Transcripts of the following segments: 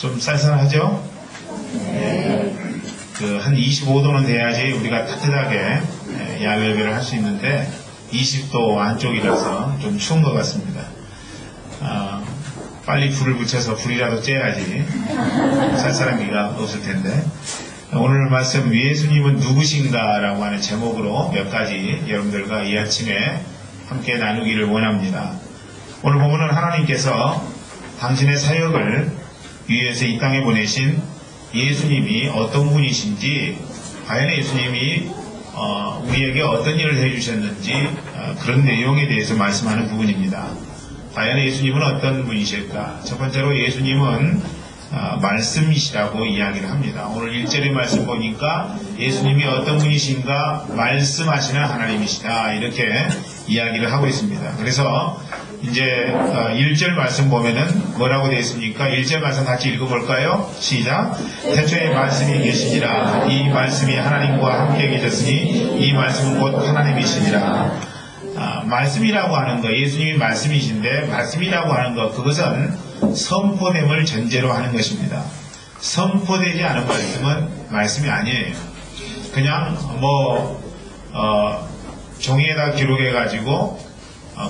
좀 쌀쌀하죠? 네. 한 25도는 돼야지 우리가 따뜻하게 야외 예배를 할 수 있는데 20도 안쪽이라서 좀 추운 것 같습니다. 빨리 불을 붙여서 불이라도 쬐야지 쌀쌀한 기가 없을 텐데, 오늘 말씀 예수님은 누구신가 라고 하는 제목으로 몇 가지 여러분들과 이 아침에 함께 나누기를 원합니다. 오늘 보면은 하나님께서 당신의 사역을 위해서 이 땅에 보내신 예수님이 어떤 분이신지, 과연 예수님이 우리에게 어떤 일을 해주셨는지 그런 내용에 대해서 말씀하는 부분입니다. 과연 예수님은 어떤 분이실까? 첫 번째로 예수님은 말씀이시라고 이야기를 합니다. 오늘 1절의 말씀 보니까 예수님이 어떤 분이신가? 말씀하시는 하나님이시다, 이렇게 이야기를 하고 있습니다. 그래서 이제 1절 말씀 보면은 뭐라고 되어 있습니까? 1절 말씀 같이 읽어볼까요? 시작. 태초에 말씀이 계시니라. 이 말씀이 하나님과 함께 계셨으니 이 말씀은 곧 하나님이시니라. 말씀이라고 하는 거, 예수님이 말씀이신데 말씀이라고 하는 것, 그것은 선포됨을 전제로 하는 것입니다. 선포되지 않은 말씀은 말씀이 아니에요. 그냥 종이에다 기록해가지고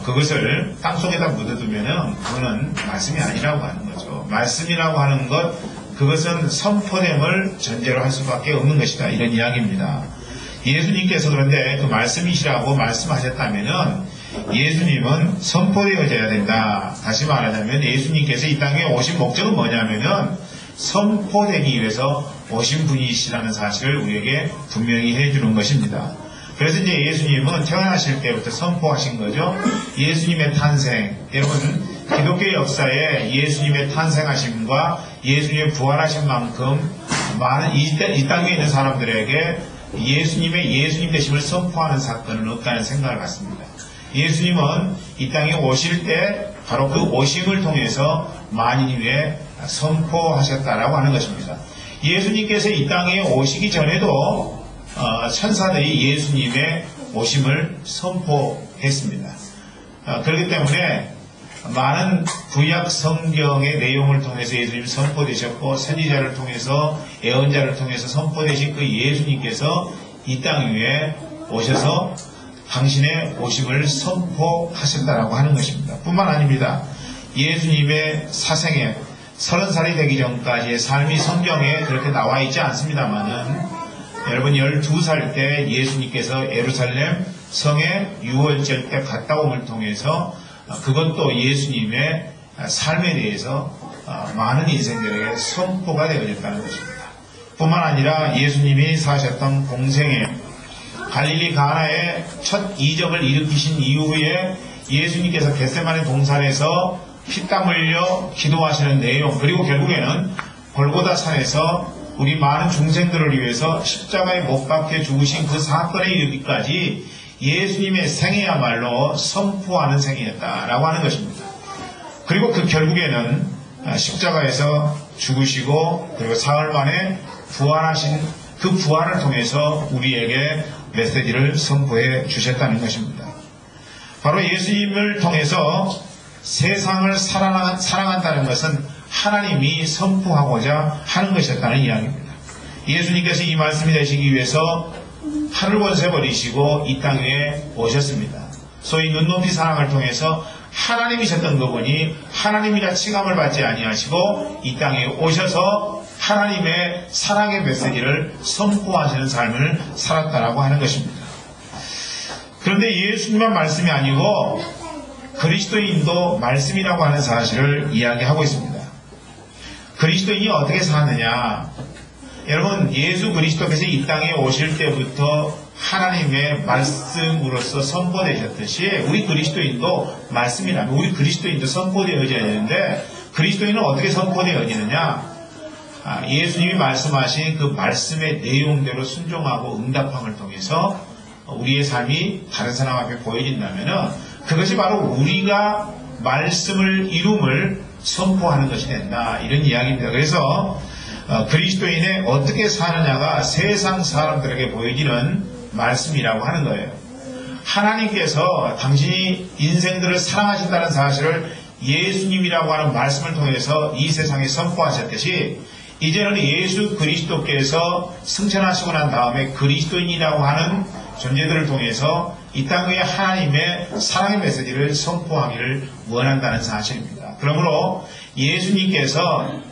그것을 땅속에다 묻어두면은 그거는 말씀이 아니라고 하는 거죠. 말씀이라고 하는 것, 그것은 선포됨을 전제로 할 수밖에 없는 것이다, 이런 이야기입니다. 예수님께서 그런데 그 말씀이시라고 말씀하셨다면은 예수님은 선포되어져야 된다. 다시 말하자면 예수님께서 이 땅에 오신 목적은 뭐냐면은 선포되기 위해서 오신 분이시라는 사실을 우리에게 분명히 해주는 것입니다. 그래서 이제 예수님은 태어나실 때부터 선포하신 거죠. 예수님의 탄생, 여러분 기독교 역사에 예수님의 탄생하심과 예수님의 부활하신 만큼 많은 이 땅에 있는 사람들에게 예수님의 예수님 되심을 선포하는 사건은 없다는 생각을 갖습니다. 예수님은 이 땅에 오실 때 바로 그 오심을 통해서 만인 위에 선포하셨다라고 하는 것입니다. 예수님께서 이 땅에 오시기 전에도 천사들이 예수님의 오심을 선포했습니다. 그렇기 때문에 많은 구약 성경의 내용을 통해서 예수님이 선포되셨고, 선지자를 통해서, 예언자를 통해서 선포되신 그 예수님께서 이 땅 위에 오셔서 당신의 오심을 선포하셨다라고 하는 것입니다. 뿐만 아닙니다. 예수님의 사생애 30살이 되기 전까지의 삶이 성경에 그렇게 나와 있지 않습니다만은, 여러분 12살 때 예수님께서 예루살렘 성에 유월절 때 갔다 옴을 통해서 그것도 예수님의 삶에 대해서 많은 인생들에게 선포가 되어졌다는 것입니다. 뿐만 아니라 예수님이 사셨던 공생에 갈릴리 가나에 첫 이적을 일으키신 이후에 예수님께서 겟세마네 동산에서 피땀 흘려 기도하시는 내용, 그리고 결국에는 골고다 산에서 우리 많은 중생들을 위해서 십자가에 못 박혀 죽으신 그 사건에 이르기까지 예수님의 생애야말로 선포하는 생애였다라고 하는 것입니다. 그리고 그 결국에는 십자가에서 죽으시고 그리고 사흘 만에 부활하신 그 부활을 통해서 우리에게 메시지를 선포해 주셨다는 것입니다. 바로 예수님을 통해서 세상을 사랑한다는 것은 하나님이 선포하고자 하는 것이었다는 이야기입니다. 예수님께서 이 말씀이 되시기 위해서 하늘 권세 버리시고 이 땅 위에 오셨습니다. 소위 눈높이 사랑을 통해서 하나님이셨던 그분이 하나님이라 칭함을 받지 아니하시고 이 땅에 오셔서 하나님의 사랑의 메시지를 선포하시는 삶을 살았다라고 하는 것입니다. 그런데 예수님만 말씀이 아니고 그리스도인도 말씀이라고 하는 사실을 이야기하고 있습니다. 그리스도인이 어떻게 사느냐? 여러분, 예수 그리스도께서 이 땅에 오실 때부터 하나님의 말씀으로서 선포되셨듯이 우리 그리스도인도 말씀이라면 우리 그리스도인도 선포되어져야 되는데, 그리스도인은 어떻게 선포되어지느냐? 예수님이 말씀하신 그 말씀의 내용대로 순종하고 응답함을 통해서 우리의 삶이 다른 사람 앞에 보여진다면 그것이 바로 우리가 말씀을 이룸을 선포하는 것이 된다, 이런 이야기입니다. 그래서 그리스도인의 어떻게 사느냐가 세상 사람들에게 보여지는 말씀이라고 하는 거예요. 하나님께서 당신이 인생들을 사랑하신다는 사실을 예수님이라고 하는 말씀을 통해서 이 세상에 선포하셨듯이 이제는 예수 그리스도께서 승천하시고 난 다음에 그리스도인이라고 하는 존재들을 통해서 이 땅에 하나님의 사랑의 메시지를 선포하기를 원한다는 사실입니다. 그러므로 예수님께서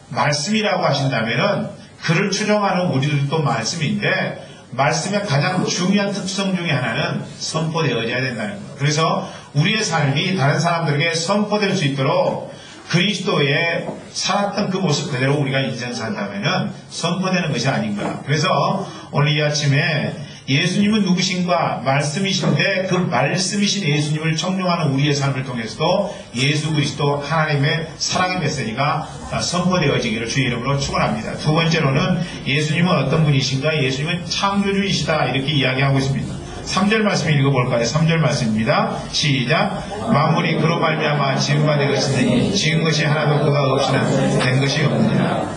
말씀이라고 하신다면은 그를 추종하는 우리들도 말씀인데 말씀의 가장 중요한 특성 중에 하나는 선포되어져야 된다는 것. 그래서 우리의 삶이 다른 사람들에게 선포될 수 있도록 그리스도의 살았던 그 모습 그대로 우리가 인생 산다면은 선포되는 것이 아닌가. 그래서 오늘 이 아침에 예수님은 누구신가? 말씀이신데 그 말씀이신 예수님을 청룡하는 우리의 삶을 통해서도 예수 그리스도 하나님의 사랑의 메시지가 선포되어지기를 주의 이름으로 축원합니다. 두 번째로는 예수님은 어떤 분이신가? 예수님은 창조주이시다 이렇게 이야기하고 있습니다. 3절 말씀 읽어볼까요? 3절 말씀입니다. 시작. 만물이 그로 말미암아 지은 바 되었으니 지은 것이 하나도 그가 없이는 된 것이 없느니라.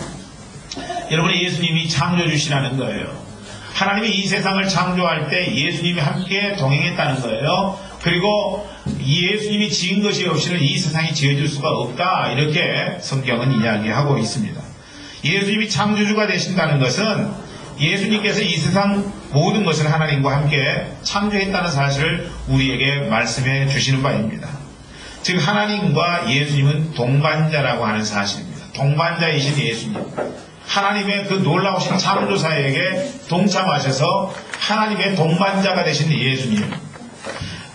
여러분 예수님이 창조주시라는 거예요. 하나님이 이 세상을 창조할 때 예수님이 함께 동행했다는 거예요. 그리고 예수님이 지은 것이 없이는 이 세상이 지어질 수가 없다 이렇게 성경은 이야기하고 있습니다. 예수님이 창조주가 되신다는 것은 예수님께서 이 세상 모든 것을 하나님과 함께 창조했다는 사실을 우리에게 말씀해 주시는 바입니다. 즉 하나님과 예수님은 동반자라고 하는 사실입니다. 동반자이신 예수님, 하나님의 그 놀라우신 창조사에게 동참하셔서 하나님의 동반자가 되신 예수님,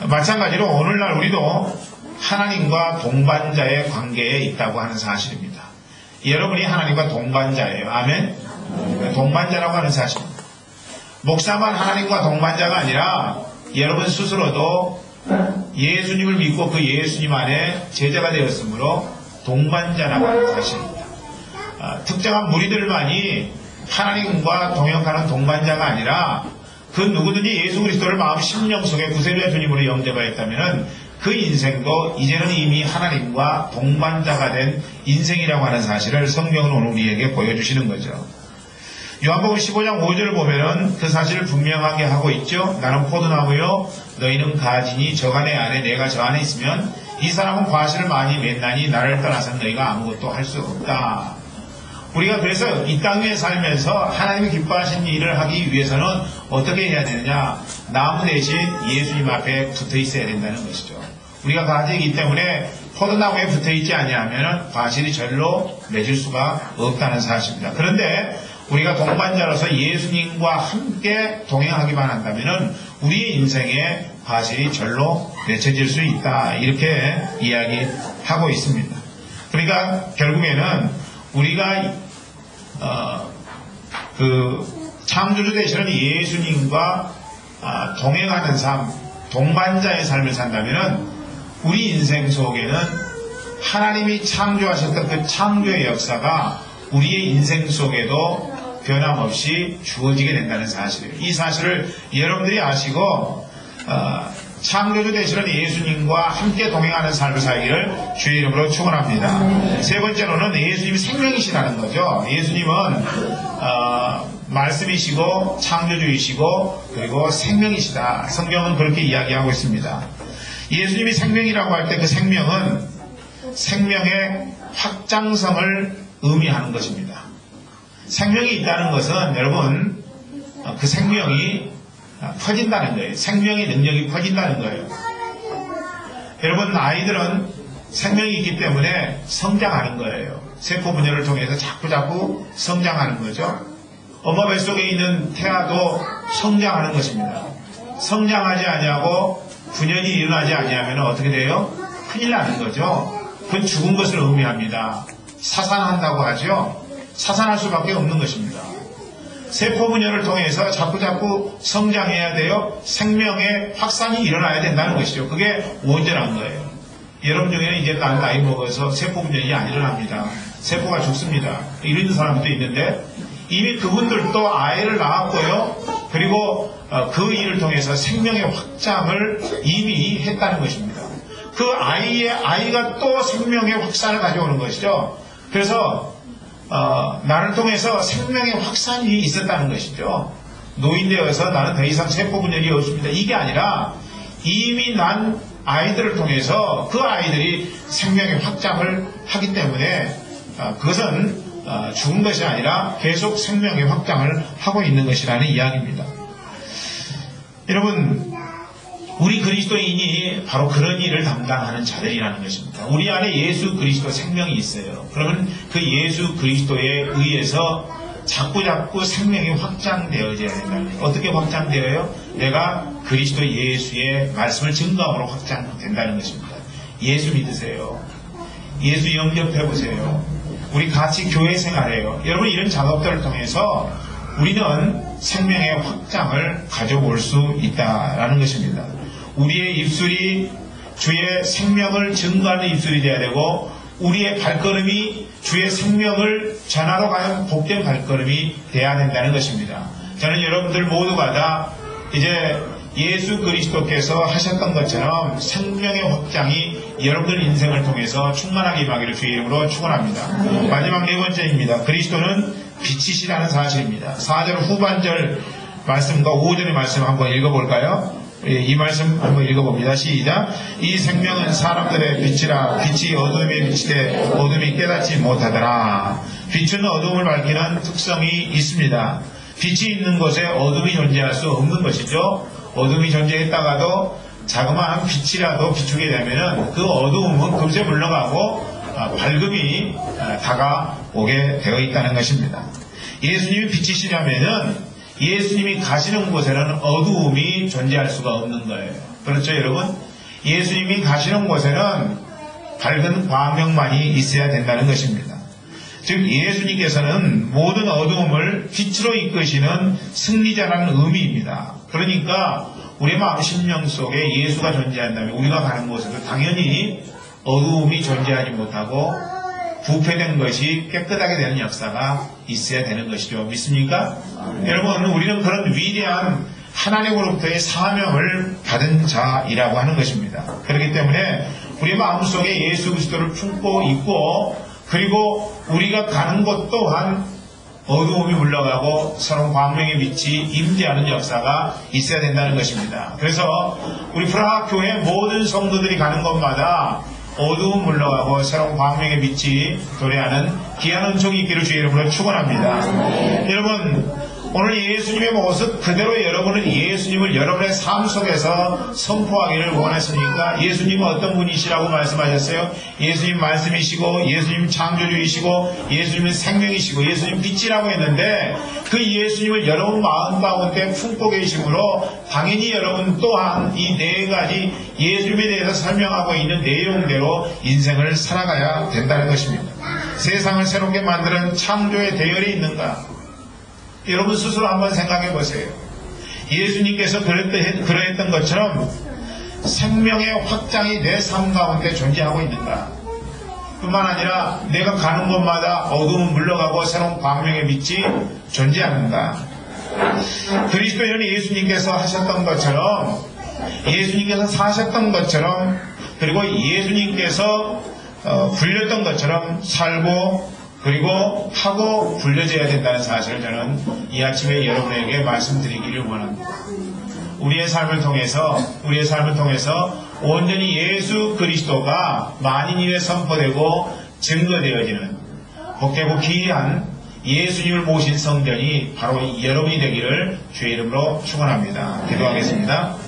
마찬가지로 오늘날 우리도 하나님과 동반자의 관계에 있다고 하는 사실입니다. 여러분이 하나님과 동반자예요. 아멘. 동반자라고 하는 사실입니다. 목사만 하나님과 동반자가 아니라 여러분 스스로도 예수님을 믿고 그 예수님 안에 제자가 되었으므로 동반자라고 하는 사실입니다. 특정한 무리들만이 하나님과 동역하는 동반자가 아니라 그 누구든지 예수 그리스도를 마음 심령 속에 구세주와 주님으로 영접하였다면 그 인생도 이제는 이미 하나님과 동반자가 된 인생이라고 하는 사실을 성경은 오늘 우리에게 보여주시는 거죠. 요한복음 15장 5절을 보면은 그 사실을 분명하게 하고 있죠. 나는 포도나무요 너희는 가지니 저가 내 안에 내가 저 안에 있으면 이 사람은 과실을 많이 맺나니 나를 떠나서는 너희가 아무것도 할 수 없다. 우리가 그래서 이 땅에 살면서 하나님이 기뻐하시는 일을 하기 위해서는 어떻게 해야 되느냐? 나무 대신 예수님 앞에 붙어 있어야 된다는 것이죠. 우리가 가지이기 때문에 포도나무에 붙어 있지 아니하면 과실이 절로 맺을 수가 없다는 사실입니다. 그런데 우리가 동반자로서 예수님과 함께 동행하기만 한다면 우리의 인생에 과실이 절로 맺혀질 수 있다. 이렇게 이야기하고 있습니다. 그러니까 결국에는 우리가 그 창조주 되시는 예수님과 동행하는 삶, 동반자의 삶을 산다면 우리 인생 속에는 하나님이 창조하셨던 그 창조의 역사가 우리의 인생 속에도 변함없이 주어지게 된다는 사실이에요. 이 사실을 여러분들이 아시고 창조주 되시는 예수님과 함께 동행하는 삶을 살기를 주의 이름으로 축원합니다. 세 번째로는 예수님이 생명이시라는 거죠. 예수님은 말씀이시고 창조주이시고 그리고 생명이시다. 성경은 그렇게 이야기하고 있습니다. 예수님이 생명이라고 할 때 그 생명은 생명의 확장성을 의미하는 것입니다. 생명이 있다는 것은 여러분 그 생명이 퍼진다는 거예요. 생명의 능력이 퍼진다는 거예요. 여러분 아이들은 생명이 있기 때문에 성장하는 거예요. 세포 분열을 통해서 자꾸 성장하는 거죠. 엄마 뱃속에 있는 태아도 성장하는 것입니다. 성장하지 아니하고 분열이 일어나지 아니하면 어떻게 돼요? 큰일 나는 거죠. 그건 죽은 것을 의미합니다. 사산한다고 하죠. 사산할 수밖에 없는 것입니다. 세포 분열을 통해서 자꾸 성장해야 돼요. 생명의 확산이 일어나야 된다는 것이죠. 그게 온전한 거예요. 여러분 중에는 이제 나이 먹어서 세포 분열이 안 일어납니다. 세포가 죽습니다. 이런 사람도 있는데 이미 그분들도 아이를 낳았고요. 그리고 그 일을 통해서 생명의 확장을 이미 했다는 것입니다. 그 아이가 또 생명의 확산을 가져오는 것이죠. 그래서 나를 통해서 생명의 확산이 있었다는 것이죠. 노인되어서 나는 더 이상 세포 분열이 없습니다. 이게 아니라 이미 난 아이들을 통해서 그 아이들이 생명의 확장을 하기 때문에 그것은 죽은 것이 아니라 계속 생명의 확장을 하고 있는 것이라는 이야기입니다. 여러분, 우리 그리스도인이 바로 그런 일을 담당하는 자들이라는 것입니다. 우리 안에 예수 그리스도 생명이 있어요. 그러면 그 예수 그리스도에 의해서 자꾸 생명이 확장되어져야 된다는 거예요. 어떻게 확장되어요? 내가 그리스도 예수의 말씀을 증거함으로 확장된다는 것입니다. 예수 믿으세요. 예수 영접해보세요. 우리 같이 교회 생활해요. 여러분, 이런 작업들을 통해서 우리는 생명의 확장을 가져올 수 있다라는 것입니다. 우리의 입술이 주의 생명을 증거하는 입술이 되어야 되고, 우리의 발걸음이 주의 생명을 전하러 가는 복된 발걸음이 되어야 된다는 것입니다. 저는 여러분들 모두가 다 이제 예수 그리스도께서 하셨던 것처럼 생명의 확장이 여러분들 인생을 통해서 충만하게 임하기를 주의 이름으로 축원합니다. 마지막 네 번째입니다. 그리스도는 빛이시라는 사실입니다. 4절 후반절 말씀과 5절의 말씀 한번 읽어볼까요? 이 말씀 한번 읽어봅니다. 시작. 이 생명은 사람들의 빛이라. 빛이 어둠에 비치되 어둠이 깨닫지 못하더라. 빛은 어둠을 밝히는 특성이 있습니다. 빛이 있는 곳에 어둠이 존재할 수 없는 것이죠. 어둠이 존재했다가도 자그마한 빛이라도 비추게 되면 그 어두움은 금세 물러가고 밝음이 다가오게 되어 있다는 것입니다. 예수님이 빛이시라면은 예수님이 가시는 곳에는 어두움이 존재할 수가 없는 거예요. 그렇죠, 여러분? 예수님이 가시는 곳에는 밝은 광명만이 있어야 된다는 것입니다. 즉, 예수님께서는 모든 어두움을 빛으로 이끄시는 승리자라는 의미입니다. 그러니까 우리 마음 심령 속에 예수가 존재한다면 우리가 가는 곳에도 당연히 어두움이 존재하지 못하고 부패된 것이 깨끗하게 되는 역사가 있어야 되는 것이죠. 믿습니까? 여러분, 우리는 그런 위대한 하나님으로부터의 사명을 받은 자이라고 하는 것입니다. 그렇기 때문에 우리 마음속에 예수 그리스도를 품고 있고, 그리고 우리가 가는 곳 또한 어두움이 물러가고 새로운 광명의 빛이 임재하는 역사가 있어야 된다는 것입니다. 그래서 우리 프라하 교회 모든 성도들이 가는 곳마다 어두움 물러가고 새로운 광명의 빛이 도래하는 귀한 은총이 있기를 주의 이름으로 축원합니다. 여러분, 오늘 예수님의 모습 그대로 여러분은 예수님을 여러분의 삶 속에서 선포하기를 원했으니까 예수님은 어떤 분이시라고 말씀하셨어요? 예수님 말씀이시고, 예수님 창조주이시고, 예수님은 생명이시고, 예수님 빛이라고 했는데 그 예수님을 여러분 마음 가운데 품고 계심으로 당연히 여러분 또한 이 네 가지 예수님에 대해서 설명하고 있는 내용대로 인생을 살아가야 된다는 것입니다. 세상을 새롭게 만드는 창조의 대열이 있는가? 여러분 스스로 한번 생각해 보세요. 예수님께서 그러했던 것처럼 생명의 확장이 내 삶 가운데 존재하고 있는가? 뿐만 아니라 내가 가는 곳마다 어두움은 물러가고 새로운 광명의 빛이 존재하는가? 그리스도인은 예수님께서 하셨던 것처럼, 예수님께서 사셨던 것처럼, 그리고 예수님께서 불렸던 것처럼 살고 그리고 하고 불려져야 된다는 사실을 저는 이 아침에 여러분에게 말씀드리기를 원합니다. 우리의 삶을 통해서 온전히 예수 그리스도가 만인 위에 선포되고 증거되어지는 복되고 귀한 예수님을 모신 성전이 바로 여러분이 되기를 주의 이름으로 축원합니다. 기도하겠습니다.